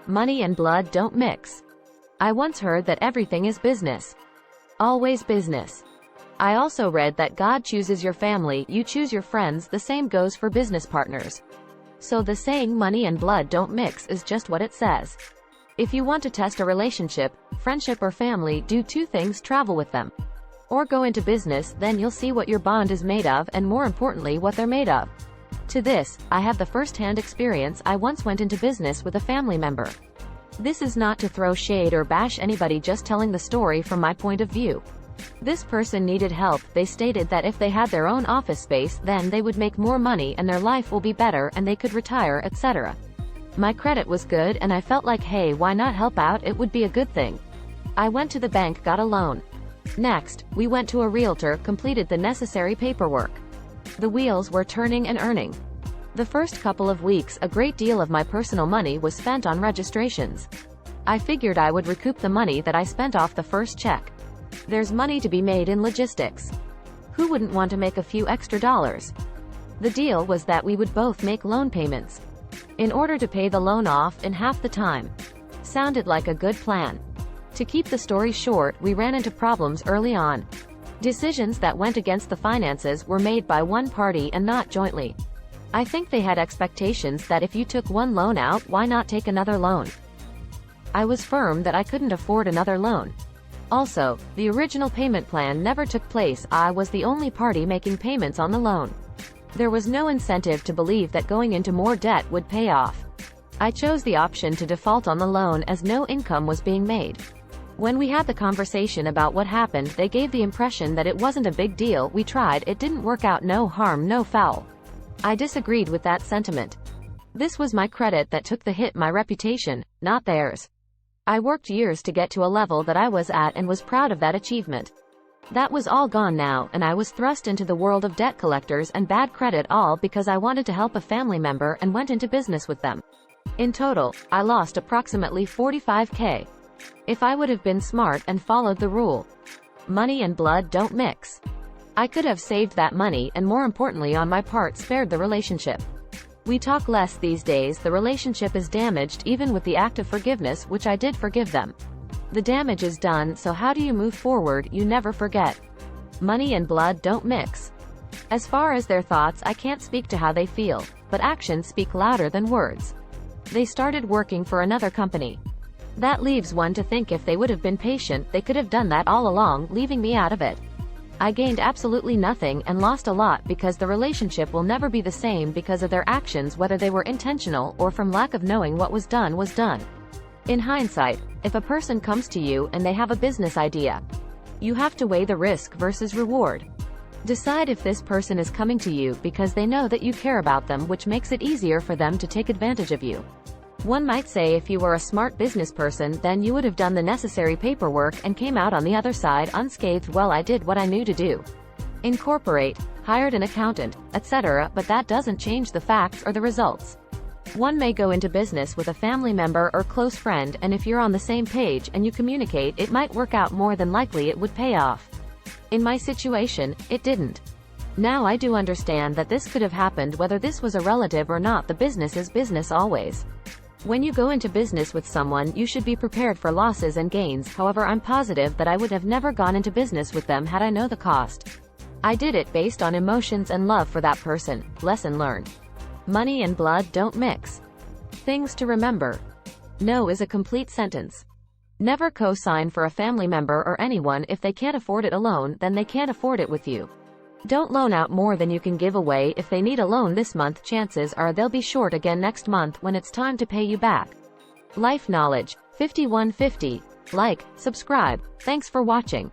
Money and blood don't mix. I once heard that everything is business. Always business. I also read that God chooses your family, you choose your friends. The same goes for business partners. So the saying money and blood don't mix is just what it says. If you want to test a relationship, friendship or family, do two things: travel with them or go into business. Then you'll see what your bond is made of, and more importantly, what they're made of. To this, I have the first-hand experience. I once went into business with a family member. This is not to throw shade or bash anybody, just telling the story from my point of view. This person needed help. They stated that if they had their own office space, then they would make more money and their life will be better and they could retire, etc. My credit was good and I felt like, hey, why not help out? It would be a good thing. I went to the bank, got a loan. Next, we went to a realtor, completed the necessary paperwork. The wheels were turning and earning. The first couple of weeks, a great deal of my personal money was spent on registrations. I figured I would recoup the money that I spent off the first check. There's money to be made in logistics. Who wouldn't want to make a few extra dollars? The deal was that we would both make loan payments in order to pay the loan off in half the time. Sounded like a good plan. To keep the story short, we ran into problems early on. Decisions that went against the finances were made by one party and not jointly. I think they had expectations that if you took one loan out, why not take another loan? I was firm that I couldn't afford another loan. Also, the original payment plan never took place. I was the only party making payments on the loan. There was no incentive to believe that going into more debt would pay off. I chose the option to default on the loan as no income was being made. When we had the conversation about what happened, they gave the impression that it wasn't a big deal. We tried, it didn't work out, no harm, no foul. I disagreed with that sentiment. This was my credit that took the hit, my reputation, not theirs. I worked years to get to a level that I was at and was proud of that achievement. That was all gone now, and I was thrust into the world of debt collectors and bad credit, all because I wanted to help a family member and went into business with them. In total, I lost approximately $45,000. If I would have been smart and followed the rule, money and blood don't mix, I could have saved that money and, more importantly on my part, spared the relationship. We talk less these days. The relationship is damaged even with the act of forgiveness, which I did forgive them. The damage is done, so how do you move forward? You never forget. Money and blood don't mix. As far as their thoughts, I can't speak to how they feel, but actions speak louder than words. They started working for another company. That leaves one to think if they would have been patient, they could have done that all along, leaving me out of it. I gained absolutely nothing and lost a lot, because the relationship will never be the same because of their actions, whether they were intentional or from lack of knowing what was done was done. In hindsight, if a person comes to you and they have a business idea, you have to weigh the risk versus reward. Decide if this person is coming to you because they know that you care about them, which makes it easier for them to take advantage of you. One might say if you were a smart business person, then you would have done the necessary paperwork and came out on the other side unscathed. Well, I did what I knew to do. Incorporate, hired an accountant, etc., but that doesn't change the facts or the results. One may go into business with a family member or close friend, and if you're on the same page and you communicate, it might work out. More than likely it would pay off. In my situation, it didn't. Now I do understand that this could have happened whether this was a relative or not. The business is business always. When you go into business with someone, you should be prepared for losses and gains. However, I'm positive that I would have never gone into business with them had I known the cost. I did it based on emotions and love for that person. Lesson learned. Money and blood don't mix. Things to remember. No is a complete sentence. Never co-sign for a family member or anyone. If they can't afford it alone, then they can't afford it with you. Don't loan out more than you can give away. If they need a loan this month, chances are they'll be short again next month when it's time to pay you back. Life Knowledge 5150. Like, subscribe. Thanks for watching.